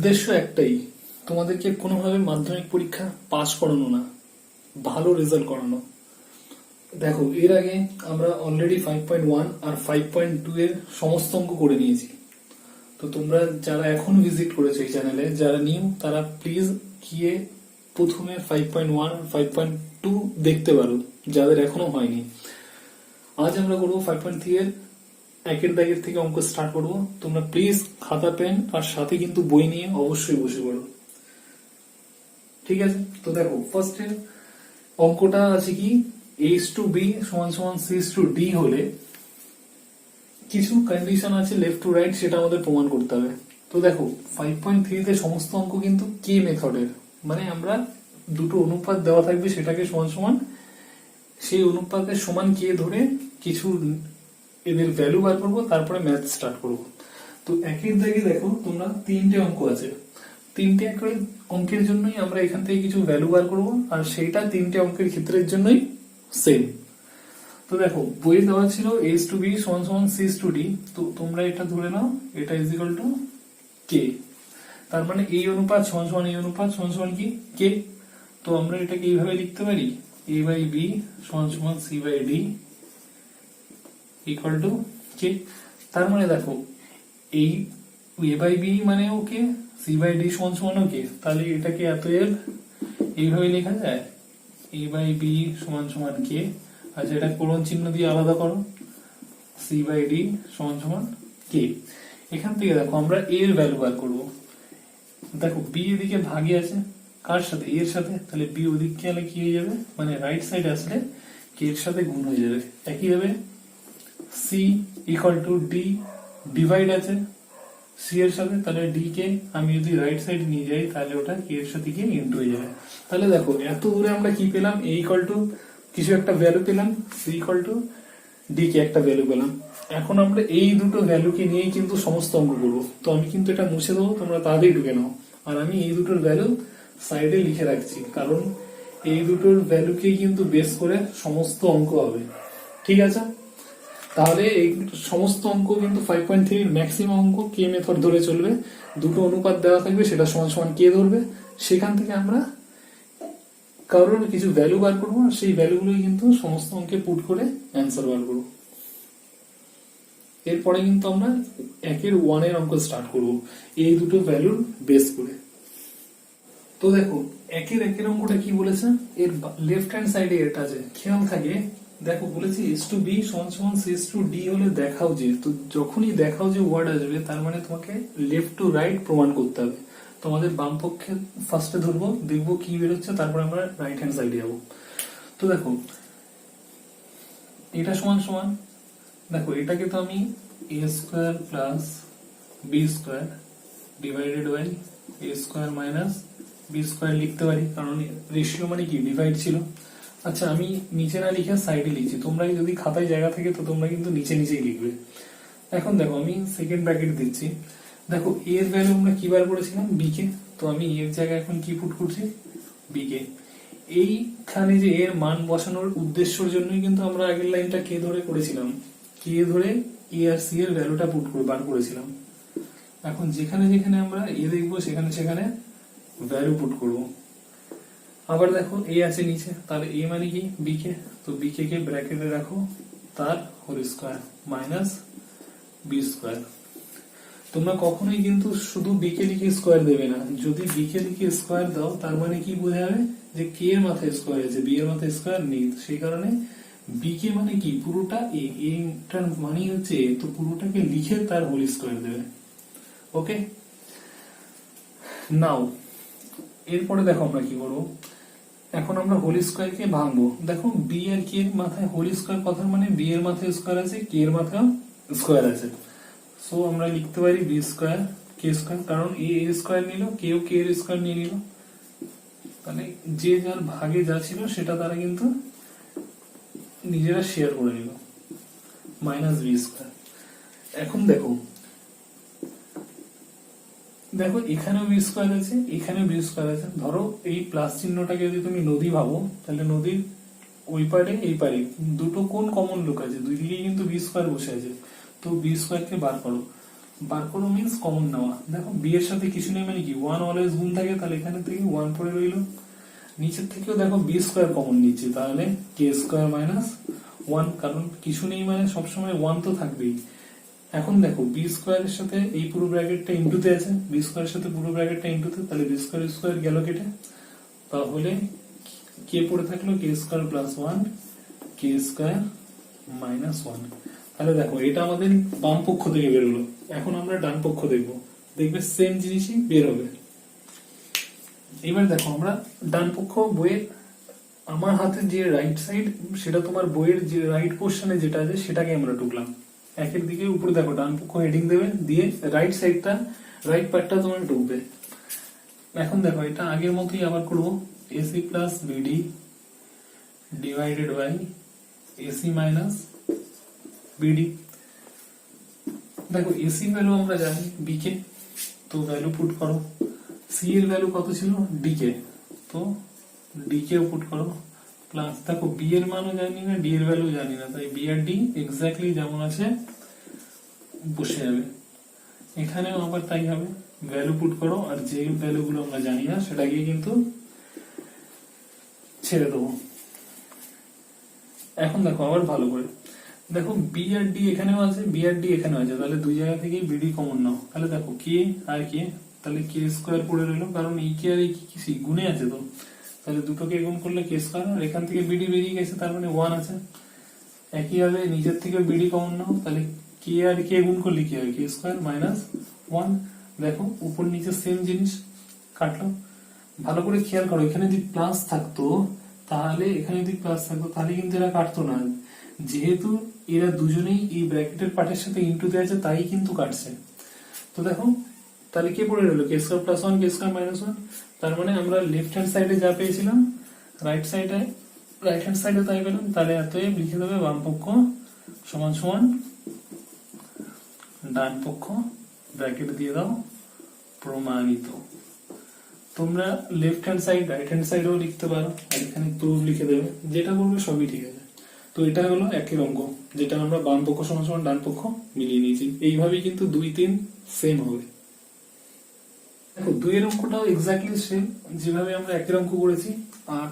উদ্দেশ্য একটাই, তোমাদেরকে কোনোভাবে মাধ্যমিক পরীক্ষা পাস করানো না, ভালো রেজাল্ট করানো। দেখো, এর আগে আমরা অলরেডি 5.1 আর 5.2 এর সমস্ত অঙ্ক করে নিয়েছি। তো তোমরা যারা এখন ভিজিট করেছো এই চ্যানেলে, যারা নিউ, তারা প্লিজ গিয়ে প্রথমে 5.1 আর 5.2 দেখতে পারো, যাদের এখনো হয়নি। আজ আমরা করবো 5.3 এর একের দাগের থেকে অঙ্ক স্টার্ট করবো। তোমরা প্লিজ খাতা পেন আর সাথে কিন্তু বই নিয়ে অবশ্যই বসে পড়ো, ঠিক আছে? তো দেখো, ফার্স্ট এর অঙ্কটা আছে কি, h/b = c/d হলে কিছু কন্ডিশন আছে লেফট টু রাইট, সেটা আমাদের প্রমাণ করতে হবে। তো দেখো, 5.3 তে সমস্ত অঙ্ক কিন্তু কে মেথডের, মানে আমরা দুটো অনুপাত দেওয়া থাকবে, সেটাকে সমান সমান, সেই অনুপাতের সমান কে ধরে কিছু এদের ভ্যালু বার করবো, তারপরে ম্যাথ স্টার্ট করবো। তো একের দাগে দেখো তোমরা তিনটে অঙ্ক আছে, তিনটে অঙ্কের জন্যই আমরা এখান থেকে কিছু ভ্যালু বার করবো, আর সেইটা তিনটে অঙ্কের ক্ষেত্রের জন্যই সেম। তো দেখো, বইয়ে দেওয়া ছিল h/b = c/d, তো তোমরা এটা ধরে নাও, এটা = k। তার মানে এই অনুপাত সমান এই অনুপাত সমান কি k। তো আমরা এটাকে এইভাবে লিখতে পারি, a/b = c/d = k। তার মানে দেখো, এই a/b মানেও k, c/d = k, তাহলে এটাকে এত এইভাবে লেখা যায়, a/b = k। আচ্ছা, এটা কোলন চিহ্ন দিয়ে আলাদা করো, c/d = k। এখান থেকে দেখো আমরা a এর ভ্যালু বার করব। দেখো, b এদিকে ভাগে আছে, কার সাথে? a এর সাথে, তাহলে b ওদিকে গেলে কি হয়ে যাবে, মানে রাইট সাইড আসলে k এর সাথে গুণ হয়ে যাবে। একই ভাবে c = d, ডিভাইড আছে c এর সাথে, তাহলে d কে আমি যদি রাইট সাইড নিয়ে যাই, তাহলে ওটা k এর সাথে গিয়ে ইনটু হয়ে যাবে। তাহলে দেখো, এত দূরে আমরা কি পেলাম, a = কিছু একটা ভ্যালু পেলাম, c = d কে একটা ভ্যালু পেলাম। এখন আমরা এই দুটো ভ্যালুকে নিয়েই কিন্তু সমস্ত অঙ্ক করবো। তো আমি কিন্তু এটা মুছে দেবো, তোমরা তাড়াতাড়ি ঢুকে নাও। আর আমি এই দুটোর ভ্যালু সাইডে লিখে রাখছি, কারণ এই দুটোর ভ্যালুকেই কিন্তু বেস করে সমস্ত অঙ্ক হবে, ঠিক আছে? তাহলে এই সমস্ত অঙ্ক কিন্তু 5.3 এর ম্যাক্সিমাম অঙ্ক কে মেথড ধরে চলবে। দুটো অনুপাত দেওয়া থাকবে, সেটা সমান কে ধরবে, সেখান থেকে আমরা কারোর কিছু ভ্যালু বার করবো, আর সেই ভ্যালুগুলোই কিন্তু সমস্ত অঙ্কে পুট করে অ্যান্সার বার করবো। এরপরে কিন্তু আমরা 1 এর অঙ্ক স্টার্ট করব এই দুটো ভ্যালুর বেস করে। তো দেখো, 1 এর অঙ্কটা কি বলেছে, এর লেফট হ্যান্ড সাইডে এটা আছে, খেয়াল থাকে। দেখো, বলেছি h/b = c/d হলে দেখাও যে, তো যখনই দেখাও যে ওয়ার্ড আসবে, তার মানে তোমাকে লেফট টু রাইট প্রমাণ করতে হবে। তোমাদের বাম পক্ষে ফার্স্টে ধরবো, দেখবো কি বেরোচ্ছে, তারপর আমরা রাইট হ্যান্ড সাইডে যাবো। তো দেখো, এটা সমান, দেখো এটাকে তো আমি a² + b² divided by a² - b² লিখতে পারি, কারণ রেশিও মানে কি, ডিভাইড ছিল। আচ্ছা, আমি নিচে না লিখে সাইডে লিখছি, তোমরা যদি খাতায় জায়গা থাকে তো তোমরা কিন্তু নিচেই লিখবে। এখন দেখো, আমি সেকেন্ড ব্র্যাকেট দিচ্ছি। দেখো, a এর ভ্যালু আমরা কি বার করেছিলাম, b কে, তো আমি a এর জায়গায় এখন কি পুট করছি, b কে। এইখানে যে এর মান বসানোর উদ্দেশ্যের জন্যই কিন্তু আমরা আগের লাইনটা কে ধরে করেছিলাম, কে ধরে a আর c এর ভ্যালুটা পুট করে বার করেছিলাম। এখন যেখানে যেখানে আমরা a দেখবো, সেখানে সেখানে ভ্যালু পুট করব। আবার দেখো, a আছে নিচে, তাহলে a মানে কি, b কে, তো b কে ব্র্যাকেটে রাখো, তার হোল স্কয়ার মাইনাস b²। তোমরা কখনোই কিন্তু শুধু b কে লিখে স্কয়ার দেবে না। যদি b কে লিখে স্কয়ার দাও, তার মানে কি বোঝাবে, যে k এর মাথায় স্কয়ার আছে, b এর মাথায় স্কয়ার নেই। সেই কারণে b কে মানে কি, পুরোটা a, এটার মানে হচ্ছে a, তো পুরোটাকে লিখে তার হোল স্কয়ার দেবে। ওকে, নাও এরপরে দেখো আমরা কি করব। এখন আমরা হোল স্কয়ার কে ভাঙবো। দেখো, b আর k এর মাথায় হোল স্কয়ার কথা মানে b এর মাথায় স্কয়ার আছে, k এর মাথায় স্কয়ার আছে। সো আমরা লিখতে পারি b² k², কারণ a স্কয়ার নিল, কেও k এর স্কয়ার নিয়ে নিল, তাহলে যে যার ভাগে যা ছিল সেটা তারা কিন্তু নিজেরা শেয়ার করে নিল, মাইনাস b²। এখন দেখো, এখানেও b² আছে, এখানেও b² আছে। ধরো এই প্লাস চিহ্নটাকে যদি তুমি নদী ভাবো, তাহলে নদীর ওই পারে এই পারে দুটো কোন কমন লোক আছে, দুই দিকে কিন্তু b² বসে আছে। তো b² কে বার করো, বার করো মিন্স কমন নেওয়া। দেখো বি এর সাথে কিছু নেই মানে কি ওয়ান অলওয়েজ গুণ থাকে, তাহলে এখানে থেকে ওয়ান পড়ে রইলো। নিচের থেকেও দেখো বি স্কোয়ার কমন নিচ্ছে, তাহলে কে স্কোয়ার মাইনাস ওয়ান, কারণ কিছু নেই মানে সবসময় ওয়ান তো থাকবেই। এখন দেখো বি স্কোয়ারের সাথে এই পুরো ব্র্যাকেটটা ইনটুতে আছে, বি স্কোয়ারের সাথে পুরো ব্র্যাকেটটা ইনটুতে, তাহলে বি স্কোয়ার স্কোয়ার গেল কেটে, তাহলে কে পড়ে থাকলো কে স্কোয়ার প্লাস ওয়ান কে স্কোয়ার মাইনাস ওয়ান। তাহলে দেখো এটা আমাদের বাম পক্ষ থেকে বেরোলো। এখন আমরা ডান পক্ষ দেখবো, দেখবে সেম জিনিসই বের হবে। এবার দেখো আমরা ডান পক্ষ বইয়ের, আমার হাতে যে রাইট সাইড সেটা তোমার বইয়ের যে রাইট পোর্শনে যেটা আছে সেটাকে আমরা টুকলাম একের দিকে। উপরে দেখো ডান পক্ষ হেডিং দেবে, দিয়ে রাইট সাইডটা রাইট পার্টটা তোমার টুকবে। এখন দেখো এটা আগের মতোই আবার করবো, AC plus BD divided by AC minus BD. দেখো এসি ভ্যালু আমরা জানি বিকে, তো ভ্যালু পুট করো। সি এর ভ্যালু কত ছিল ডিকে, তো ডিকে পুট করো প্লাস, দেখো বি এর মানও জানি না ডি এর ভ্যালু জানি না, তাই বি আর ডি এক্স্যাক্টলি যেমন আছে বসে যাবে। এখানেও আবার তাই হবে, ভ্যালু পুট করো আর যে ভ্যালু গুলো আমরা জানি না সেটাকে কিন্তু ছেড়ে দেবো। এখন দেখো আবার ভালো করে দেখো বি আর ডি এখানেও আছে, বি আর ডি এখানেও আছে, তাহলে দুই জায়গা থেকে বিডি কমন নাও। তাহলে দেখো কে আর কে, তাহলে কে স্কোয়ার পড়ে রইলো, কারণ এই কে আর এই কি গুণে আছে, তো তাহলে দুটোকে গুণ করলে কে স্কোয়ার, আর এখান থেকে বিডি বেরিয়ে গেছে তার মানে ওয়ান আছে। একইভাবে নিজের থেকে বিডি কমন নাও, তাহলে কে আর কে গুণ করলে কি হয় কে স্কোয়ার মাইনাস ওয়ান। দেখো উপর নিচে সেম জিনিস কাটলো। ভালো করে খেয়াল করো, এখানে যদি প্লাস থাকতো তাহলে এখানে যদি প্লাস থাকতো তাহলে কিন্তু এরা কাটতো না, যেহেতু এরা দুজনেই এই ব্র্যাকেটের পার্টের সাথে ইনটুতে আছে তাই কিন্তু কাটছে। তো দেখো তাহলে কে পড়ে রইলো কে স্কোয়ার প্লাস ওয়ান কে স্কোয়ার মাইনাস ওয়ান। তার মানে আমরা লেফট হ্যান্ড সাইডে যা পেয়েছিলাম রাইট হ্যান্ড সাইডে তাই পেলাম। তাহলে এতএব লিখে দেবে বাম পক্ষ সমান সমান ডান পক্ষ, ব্র্যাকেট দিয়ে দাও প্রমাণিত। তোমরা left hand side right hand সাইডেও লিখতে পারো, আর এখানে প্রুফ লিখে দেবে, যেটা করবে সবই ঠিক আছে। তো এটা হলো একের অঙ্ক, যেটা আমরা বাম পক্ষ সমান সমান ডান পক্ষ মিলিয়ে নিয়েছি। এইভাবেই কিন্তু 2, 3 সেম হবে। দেখো 2 এর অঙ্কটাও এক্স্যাক্টলি সেম যেভাবে আমরা একের অঙ্ক করেছি, আর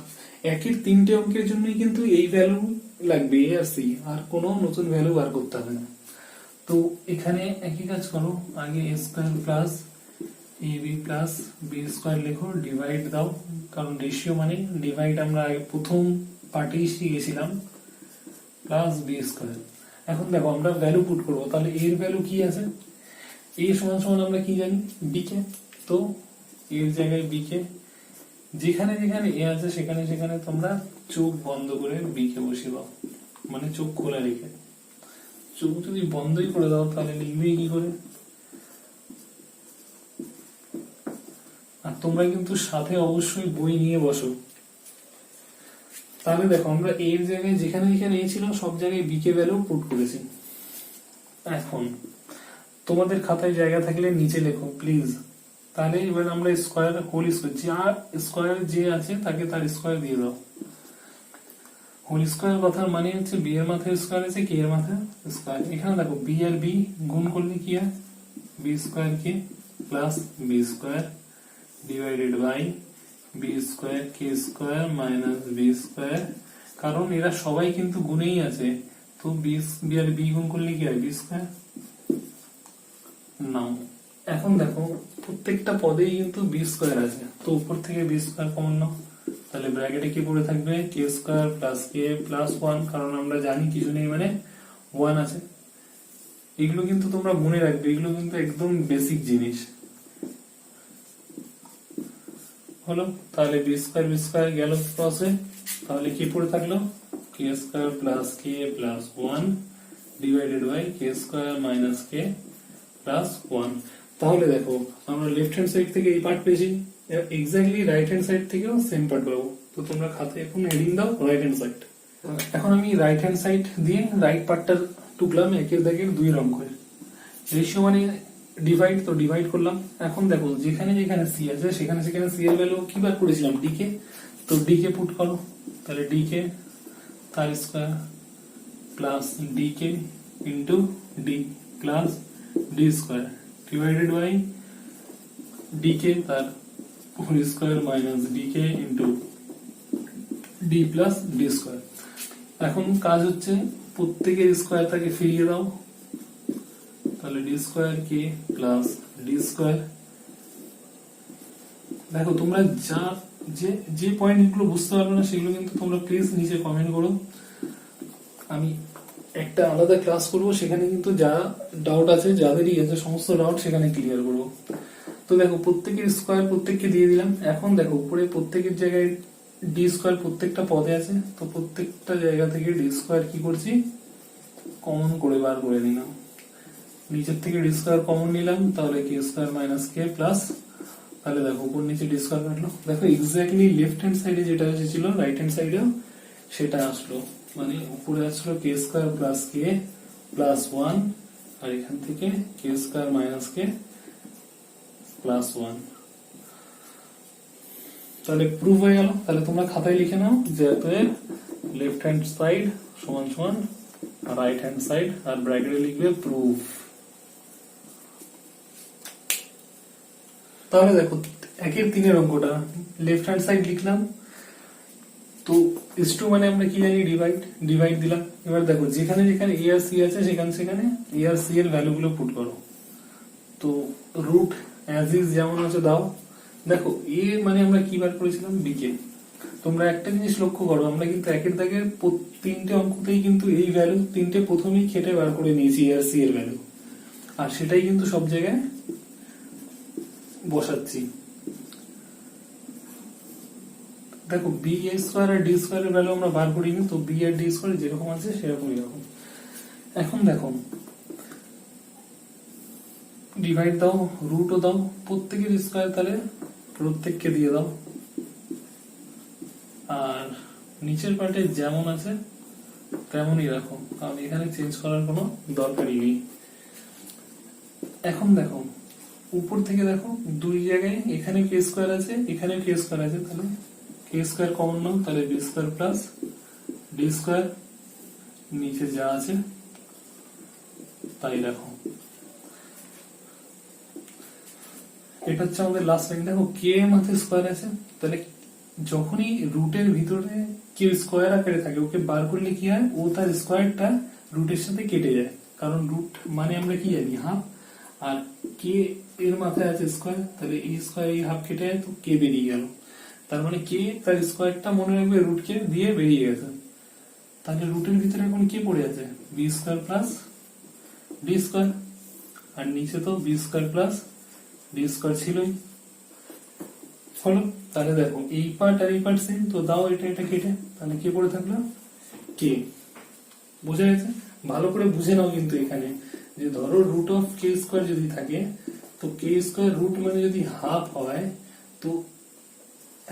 একের 3টে অঙ্কের জন্যই কিন্তু এই ভ্যালু লাগবে এ আর সি, আর কোনো নতুন ভ্যালু বার করতে হবে না। তো এখানে একই কাজ করো, আগে এ square plus A B plus B square লেখো, ডিভাইড দাও, কারণ রেশিও মানে ডিভাইড আমরা আগে প্রথম পার্টেই শিখেছিলাম, প্লাস বি স্কোয়ার। এখন দেখো আমরা ভ্যালু পুট করবো, তাহলে এর ভ্যালু কি আছে, এ সমান সমান আমরা কি জানি বিকে, তো এর জায়গায় বিকে, যেখানে যেখানে এ আছে সেখানে সেখানে তোমরা চোখ বন্ধ করে বিকে বসিয়ে দাও, মানে চোখ খোলা রেখে। চোখ যদি বন্ধই করে দাও তাহলে লিখবে কি করে। আর তোমরা কিন্তু সাথে অবশ্যই বই নিয়ে বসো। তাহলে দেখো আমরা এর জায়গায় যেখানে যেখানে এ ছিল সব জায়গায় বিকে ভ্যালু পুট করেছি। এখন তোমাদের খাতায় জায়গা থাকলে নিচে লেখো প্লিজ। তাহলে এবার আমরা স্কোয়ার হোল স্কোয়ার, যার স্কোয়ার যে আছে তাকে তার স্কোয়ার দিয়ে দাও। হোল স্কোয়ার কথার মানে হচ্ছে বি এর মাথায় স্কোয়ার আছে, কে এর মাথায় স্কোয়ার। এখানে দেখো বি আর বি গুণ করলে কি হয় B square K plus B square divided by B square K square minus B square, কারণ এরা সবাই কিন্তু গুণেই আছে, তো বি আর বি গুণ করলে কি হয় বি স্কোয়ার নাও। এখন দেখো প্রত্যেকটা পদেই কিন্তু বি স্কোয়ার আছে, তো উপর থেকে বি স্কোয়ার কমন নাও, তাহলে ব্র্যাকেটে কি পড়ে থাকবে কে square plus k plus one, কারণ আমরা জানি কিছু নেই মানে ওয়ান আছে। এগুলো কিন্তু তোমরা মনে রাখবে, এগুলো কিন্তু একদম বেসিক জিনিস হলো। তাহলে বি স্কোয়ার গেল ক্রসে, তাহলে কি পড়ে থাকলো k square plus k plus one divided by k square minus k plus one. তাহলে দেখো আমরা লেফট হ্যান্ড সাইড থেকে এই পার্ট পেয়েছি, এক্স্যাক্টলি রাইট হ্যান্ড সাইড থেকেও সেম পার্ট পাবো। তো তোমরা খাতায় এখন হেডিং দাও রাইট হ্যান্ড সাইড। এখন আমি রাইট হ্যান্ড সাইড দিয়ে রাইট পার্টটা টুকলাম একের দাগের 2 এর অঙ্কের। রেশিও মানে ডিভাইড, তো ডিভাইড করলাম। এখন দেখো যেখানে যেখানে সি আছে সেখানে সেখানে সি এর ভ্যালু কি বার করেছিলাম ডিকে, তো ডিকে পুট করো, তাহলে ডিকে তার square plus d k into d plus d square divided by d k তার whole square minus d k into d plus D square. এখন কাজ হচ্ছে প্রত্যেকের স্কয়ারটাকে ফিরিয়ে দাও, তাহলে d square k plus D square. দেখো তোমরা যা যে যে পয়েন্টগুলো বুঝতে পারবে না সেগুলো কিন্তু তোমরা প্লিজ নিচে কমেন্ট করো, আমি একটা আলাদা ক্লাস করব, সেখানে কিন্তু যা ডাউট আছে যাদেরই আছে সমস্ত ডাউট সেখানে ক্লিয়ার করব। তো দেখো প্রত্যেকের স্কয়ার প্রত্যেককে দিয়ে দিলাম। এখন দেখো উপরে প্রত্যেকের জায়গায় ডি স্কয়ার প্রত্যেকটা পদে আছে, তো প্রত্যেকটা জায়গা থেকে ডি স্কয়ার কি করছি কমন করে বার করে নিলাম। নিচের থেকে ডি স্কয়ার কমন নিলাম, তাহলে কে স্কয়ার মাইনাস কে প্লাস, তাহলে দেখো উপর নিচে ডি স্কয়ার কাটলো। দেখো এক্স্যাক্টলি লেফট হ্যান্ড সাইডে যেটা এসেছিল রাইট হ্যান্ড সাইডেও সেটা আসলো, মানে উপরে আসলো কে স্কয়ার প্লাস কে প্লাস 1, আর এখান থেকে কে স্কয়ার মাইনাস কে প্লাস 1। তাহলে প্রুফ হয়ে গেল। তাহলে তোমরা খাতায় লিখে নাও যে লেফট হ্যান্ড সাইড সমান সমান রাইট হ্যান্ড সাইড, আর ব্র্যাকেটে লিখবে প্রুফ। তাহলে দেখো একের 3 অঙ্কটা লেফট হ্যান্ড সাইড লিখলাম, তো ইস টু মানে আমরা কি জানি ডিভাইড দিলাম। এবার দেখো যেখানে যেখানে এ আর সি আছে সেখানে সেখানে এ আর সি এর ভ্যালু গুলো পুট করো। তো রুট অ্যাজ ইজ যেমন আছে দাও। দেখো এ মানে আমরা কি বার করেছিলাম বিকে। তোমরা একটা জিনিস লক্ষ্য করো, আমরা কিন্তু একের দাগের 3টে অঙ্কতেই কিন্তু এই ভ্যালু 3টে প্রথমেই খেটে বার করে নিয়েছি এ আর সি এর ভ্যালু, আর সেটাই কিন্তু সব জায়গায় বসাচ্ছি। দেখো B A square R D square এর ভ্যালু আমরা বার করিনি, তো বি আর ডি স্কয়ার যেরকম আছে সেরকমই এরকম। এখন দেখো ডিভাইড দাও, রুটও দাও, প্রত্যেকের স্কয়ার তাহলে প্রত্যেককে দিয়ে দাও, আর নিচের পার্টে যেমন আছে তেমনই রাখো, কারণ এখানে চেঞ্জ করার কোনো দরকারই নেই। এখন দেখো উপর থেকে দেখো দুই জায়গায় এখানে কে স্কয়ার আছে এখানে কে স্কয়ার আছে, তাহলে কে স্কয়ার কমন নাও, তাহলে B square plus D square, নিচে যা আছে তাই রাখো। এটা হচ্ছে আমাদের লাস্ট লাইন। দেখো কে মাথায় স্কয়ার আছে, তাহলে যখনই রুটের ভিতরে কে স্কয়ার আকারে থাকে ওকে বার করলে কি হয়, ও তার স্কয়ারটা রুটের সাথে কেটে যায়, কারণ রুট মানে আমরা কি জানি হাফ, আর কে এর মাথায় আছে স্কয়ার, তাহলে এই স্কয়ার এই হাফ কেটে যায়, তো কে বেরিয়ে গেল, তার মানে কে তার স্কয়ারটা মনে রাখবে রুটকে দিয়ে বেরিয়ে গেছে। তাহলে রুটের ভিতরে এখন কি পড়ে আছে b square plus D square, আর নিচে তো b square plus D square ছিলই। হলো, তাহলে দেখো এই পার্ট আর এই পার্ট সেম, তো দাও এটা এটা কেটে, তাহলে কে পড়ে থাকলো কে। বোঝা গেছে? ভালো করে বুঝে নাও কিন্তু এখানে যে ধরো রুট অফ কে স্কয়ার যদি থাকে, তো কে স্কয়ার রুট মানে যদি হাফ হয়, তো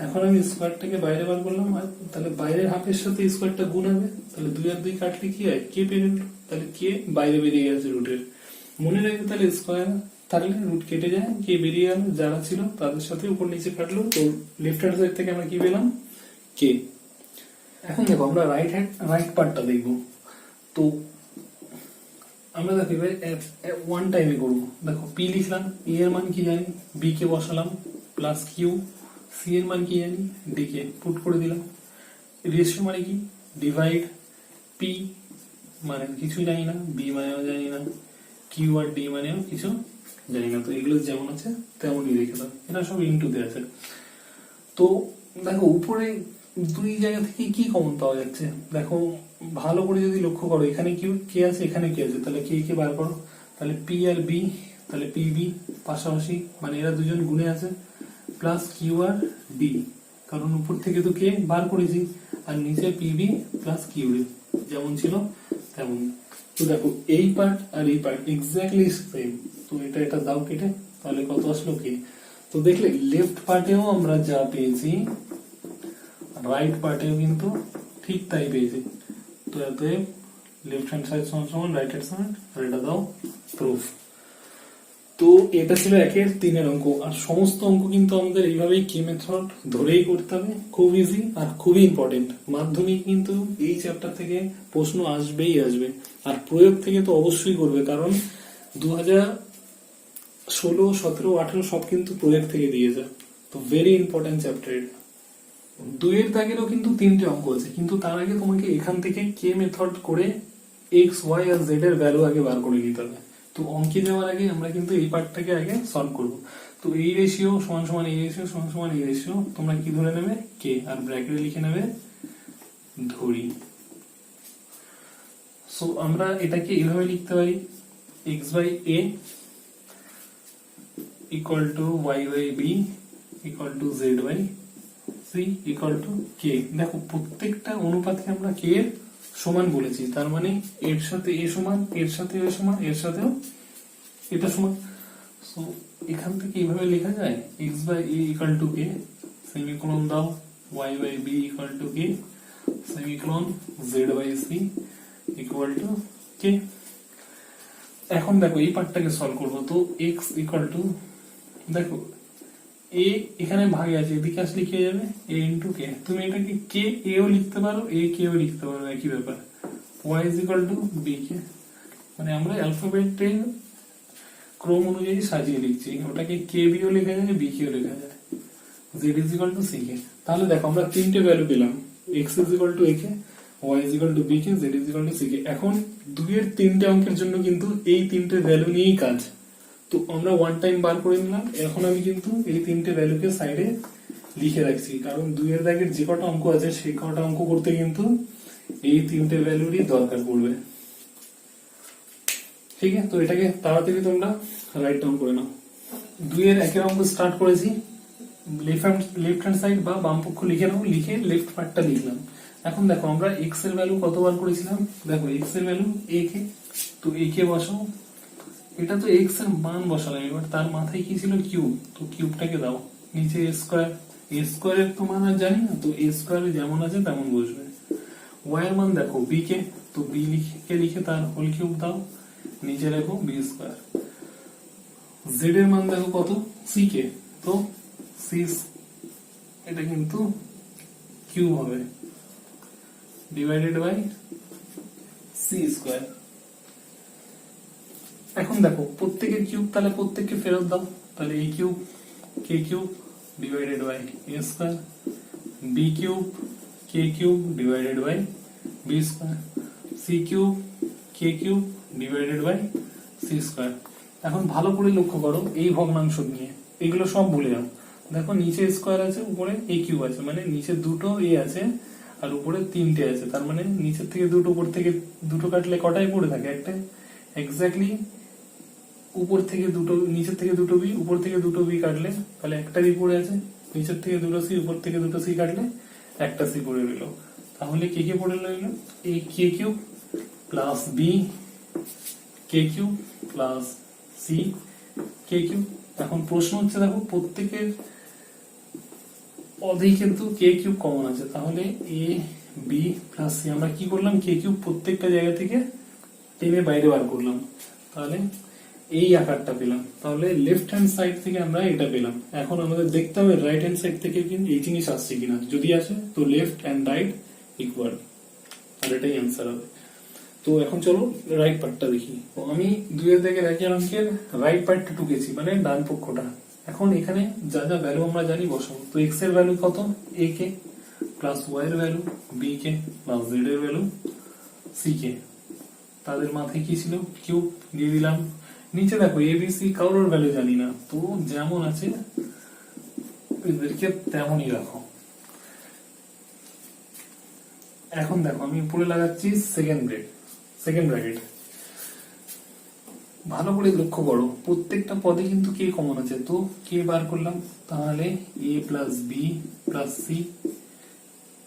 এখন আমি স্কয়ারটাকে বাইরে বার করলাম, আর তাহলে বাইরের হাফের সাথে স্কয়ারটা গুণ হবে, তাহলে 2 আর 2 কাটলে কি হয় কে পেয়ে গেল, তাহলে কে বাইরে বেরিয়ে গেছে রুটের। মনে রাখবে তাহলে স্কয়ার থাকলে রুট কেটে যায়, কে বেরিয়ে গেল যারা ছিল তাদের সাথে উপর নিচে কাটলো, তো লেফট হ্যান্ড সাইড থেকে আমরা কি পেলাম কে। এখন দেখো আমরা রাইট পার্টটা দেখবো, তো আমরা দেখো এবার ওয়ান টাইমে করবো। দেখো পি লিখলাম, এ এর মান কি জানি বি কে বসালাম প্লাস কিউ, সি এর মান কি জানি ডি কে পুট করে দিলাম। রেশিও মানে কি ডিভাইড, পি মানে কিছুই জানি না, বি মানেও জানি না, কিউ আর ডি মানেও কিছু জানি না, তো এগুলো যেমন আছে তেমনই রেখে দাও, এটা সব ইনটুতে আছে। তো দেখো উপরে দুই জায়গা থেকে কি কমন পাওয়া যাচ্ছে, দেখো ভালো করে যদি লক্ষ্য করো, এখানে কিউ কে আছে এখানে কে আছে, তাহলে কে কে বার করো, তাহলে পি আর বি, তাহলে পি বি পাশাপাশি মানে এরা দুজন গুণে আছে, প্লাস কিউ আর ডি, কারণ উপর থেকে তো কে বার করেছি, আর নিচে P B plus Q D যেমন ছিল তেমন। তো দেখো এই পার্ট আর এই পার্ট এক্স্যাক্টলি সেম, তো এটা এটা দাও কেটে, তাহলে কত আসলো কে। তো দেখলে লেফট পার্টেও আমরা যা পেয়েছি রাইট পার্টেও কিন্তু ঠিক তাই পেয়েছি। তো এতে লেফট হ্যান্ড সাইড সমান সমান রাইট হ্যান্ড সাইড, আর এটা দাও প্রুফ। তো এটা ছিল একের 3 অঙ্ক, আর সমস্ত অঙ্ক কিন্তু আমাদের এইভাবেই কে মেথড ধরেই করতে হবে, খুব ইজি আর খুবই ইম্পর্টেন্ট। মাধ্যমিক কিন্তু এই চ্যাপ্টার থেকে প্রশ্ন আসবেই আসবে, আর প্রয়োগ থেকে তো অবশ্যই করবে, কারণ 16, 17, 18 সব কিন্তু প্রজেক্ট থেকে দিয়েছে। তো ভেরি ইম্পর্টেন্ট চ্যাপ্টার এটা। 2 এর দাগেরও কিন্তু 3টে অঙ্ক আছে, কিন্তু তার আগে তোমাকে এখান থেকে কে মেথড করে এক্স ওয়াই আর জেড এর ভ্যালু আগে বার করে নিতে হবে। তো অঙ্কে যাওয়ার আগে আমরা কিন্তু এই পার্টটাকে আগে সলভ করব। তো এই রেশিও সমান সমান এই রেশিও সমান সমান এই রেশিও তোমরা কি ধরে নেবে, কে, আর ব্র্যাকেটে লিখে নেবে ধরি। সো আমরা এটাকে এভাবে লিখতে পারি, x by a equal to y by b equal to z by c equal to k। দেখো প্রত্যেকটা অনুপাতকে আমরা k এর সমান বলেছি, তার মানে এর সাথে a সমান, এর সাথে a সমান, এর সাথেও এটা সমান। সো এখান থেকে এইভাবে লেখা যায় x by a equal to k, semicolon দাও, y by b equal to k, semicolon, z by c equal to k। এখন দেখো এই পার্টটাকে সলভ করব। তো x ইকুয়াল টু, দেখো a এখানে ভাগে আছে, এদিকে আসলে কি হয়ে যাবে, a ইন্টু k। তুমি এটাকে k a ও লিখতে পারো, a k ও লিখতে পারো, একই ব্যাপার। y is equal to b k, মানে আমরা অ্যালফাবেটের ক্রম অনুযায়ী সাজিয়ে লিখছি, ওটাকে k b ও লেখা যায়, b k ও লেখা যায়, z is equal to c k। তাহলে দেখো আমরা তিনটে ভ্যালু পেলাম, x is equal to a k, y is equal to b k, z is equal to c k। এখন 2 এর 3টে অঙ্কের জন্য কিন্তু এই 3টে ভ্যালু নিয়েই কাজ। তো আমরা ওয়ান টাইম বার করে নিলাম। এখন আমি কিন্তু এই 3টে ভ্যালুকে সাইডে লিখে রাখছি, কারণ 2 এর দাগের যে কটা অঙ্ক আছে সেই কটা অঙ্ক করতে কিন্তু এই 3টে ভ্যালুরই দরকার পড়বে। ঠিক আছে, তো এটাকে তাড়াতাড়ি তোমরা রাইট ডাউন করে নাও। 2 এর একের অঙ্ক স্টার্ট করেছি, লেফট হ্যান্ড সাইড বা বাম পক্ষ লিখে নাও, লিখে লেফট পার্টটা লিখলাম। এখন দেখো আমরা x এর ভ্যালু কতবার করেছিলাম, দেখো x এর ভ্যালু a কে, তো a কে বসাও। এটা তো x এর মান বসালাম, এবার তার মাথায় কি ছিল, কিউব, তো কিউবটাকে দাও, নিচে a স্কয়ার, a স্কয়ারের তো মান আর জানি না, তো a স্কয়ার যেমন আছে তেমন বসবে। y এর মান দেখো b কে, তো b লিখে তার হোল কিউব দাও, নিচে লেখো b স্কয়ার। z এর মান দেখো কত, c কে, তো c, এটা কিন্তু কিউব হবে, ডিভাইডেড বাই c স্কয়ার। এখন দেখো প্রত্যেকের কিউব, তাহলে প্রত্যেককে ফেরত দাও, তাহলে a cube k cube divided by a square, b cube k cube divided by b square, c cube k cube divided by c square. এখন ভালো করে লক্ষ্য করো এই ভগ্নাংশ নিয়ে, এগুলো সব ভুলে যাও। দেখো নিচে স্কয়ার আছে, উপরে a কিউব আছে, মানে নিচে দুটো a আছে আর উপরে 3টে আছে, তার মানে নিচের থেকে দুটো, উপর থেকে দুটো কাটলে কটাই পড়ে থাকে, একটা। এক্স্যাক্টলি উপর থেকে দুটো, নিচের থেকে দুটো বি, উপর থেকে দুটো বি কাটলে তাহলে একটা বি পড়ে আছে, নিচের থেকে দুটো সি, উপর থেকে দুটো সি কাটলে একটা সি পড়ে রইল। তাহলে কে কে পড়ে রইল, এ K cube plus B K cube plus C K cube. এখন প্রশ্ন হচ্ছে দেখো প্রত্যেকের অধেই কিন্তু কে কিউব কমন আছে, তাহলে এ বি প্লাস সি আমরা কি করলাম, কে কিউব প্রত্যেকটা জায়গা থেকে টেনে বাইরে বার করলাম, তাহলে এই আকারটা পেলাম। তাহলে লেফট হ্যান্ড সাইড থেকে আমরা এটা পেলাম। এখন আমাদের দেখতে হবে রাইট হ্যান্ড সাইড থেকে কিন্তু এই জিনিস আসছে কিনা, যদি আসে তো লেফট অ্যান্ড রাইট ইকুয়াল, আর এটাই অ্যান্সার হবে। তো এখন চলো রাইট পার্টটা দেখি। তো আমি 2 এর দাগের একের অঙ্কের রাইট পার্টটা টুকেছি, মানে ডান পক্ষটা। এখন এখানে যা যা ভ্যালু আমরা জানি বসাবো। তো x এর ভ্যালু কত, a কে, প্লাস y এর ভ্যালু b কে, প্লাস z এর ভ্যালু c কে, তাদের মাথায় কি ছিল, কিউব দিয়ে দিলাম। নিচে দেখো এ বি সি কারোর ভ্যালু জানি না, তো যেমন আছে এদেরকে তেমনই রাখো। এখন দেখো আমি উপরে লাগাচ্ছি সেকেন্ড ব্র্যাকেট। ভালো করে লক্ষ্য করো প্রত্যেকটা পদে কিন্তু কে কমন আছে, তো কে বার করলাম, তাহলে a plus B plus C,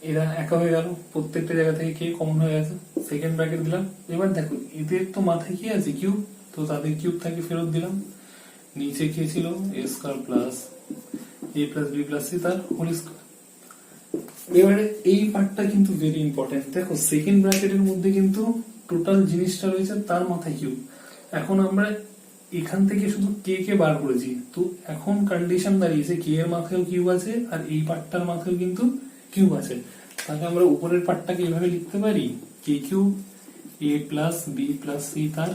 এরা একা হয়ে গেল, প্রত্যেকটা জায়গা থেকে কে কমন হয়ে গেছে, সেকেন্ড ব্র্যাকেট দিলাম। এবার দেখো এদের তো মাথায় কি আছে, কিউব, তো তাদের কিউব থেকে ফেরত দিলাম। নিচে কে ছিল, a square plus a plus B plus C তার হোল স্কয়ার। এবারে এই পার্টটা কিন্তু ভেরি ইম্পর্টেন্ট। দেখো সেকেন্ড ব্র্যাকেটের মধ্যে কিন্তু টোটাল জিনিসটা রয়েছে, তার মাথায় কিউব। এখন আমরা এখান থেকে শুধু কে কে বার করেছি, তো এখন কন্ডিশন দাঁড়িয়েছে কে এর মাথায়ও কিউব আছে আর এই পার্টটার মাথায়ও কিন্তু কিউব আছে। তাহলে আমরা উপরের পার্টটাকে এভাবে লিখতে পারি, k cube a plus B plus C তার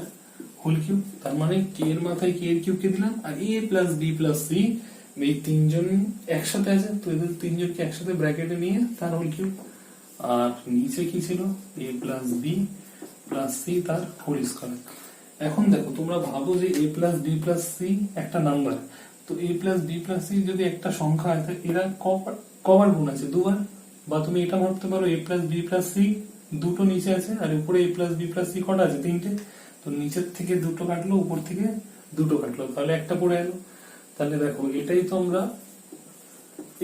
হোল কিউব, তার মানে কে এর মাথায় কে এর কিউব কে দিলাম, আর এ প্লাস বি প্লাস সি এই তিনজন একসাথে আছে, তো এদের তিনজনকে একসাথে ব্র্যাকেটে নিয়ে তার হোল কিউব। আর নিচে কি ছিল, এ প্লাস বি প্লাস সি তার হোল স্কয়ার। এখন দেখো তোমরা ভাবো যে এ প্লাস বি প্লাস সি একটা নাম্বার, তো এ প্লাস বি প্লাস সি যদি একটা সংখ্যা হয় তাহলে এরা কবার গুণ আছে, দুবার। বা তুমি এটা ভাবতে পারো এ প্লাস বি প্লাস সি দুটো নিচে আছে, আর উপরে এ প্লাস বি প্লাস সি কটা আছে, তিনটে। তো নিচের থেকে দুটো কাটলো, উপর থেকে দুটো কাটলো, তাহলে একটা পড়ে এলো। তাহলে দেখো এটাই তো আমরা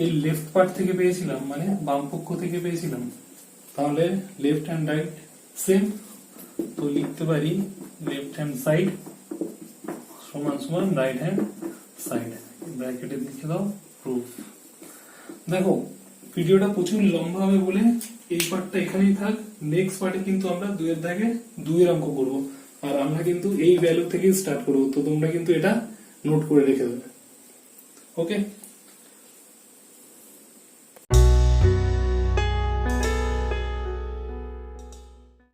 এই লেফট পার্ট থেকে পেয়েছিলাম, মানে বাম পক্ষ থেকে পেয়েছিলাম। তাহলে লেফট হ্যান্ড রাইট সেম, তো লিখতে পারি লেফট হ্যান্ড সাইড সমান সমান রাইট হ্যান্ড সাইড, ব্র্যাকেটে লিখে দাও প্রুফ। দেখো ভিডিওটা প্রচুর লম্বা হবে বলে এই পার্টটা এখানেই থাক। নেক্সট পার্টে কিন্তু আমরা 2 এর দাগে 2 এর অঙ্ক করবো, আর আমরা কিন্তু এই ভ্যালু থেকেই স্টার্ট করবো, তো তোমরা কিন্তু এটা নোট করে রেখে দেবে। ওকে।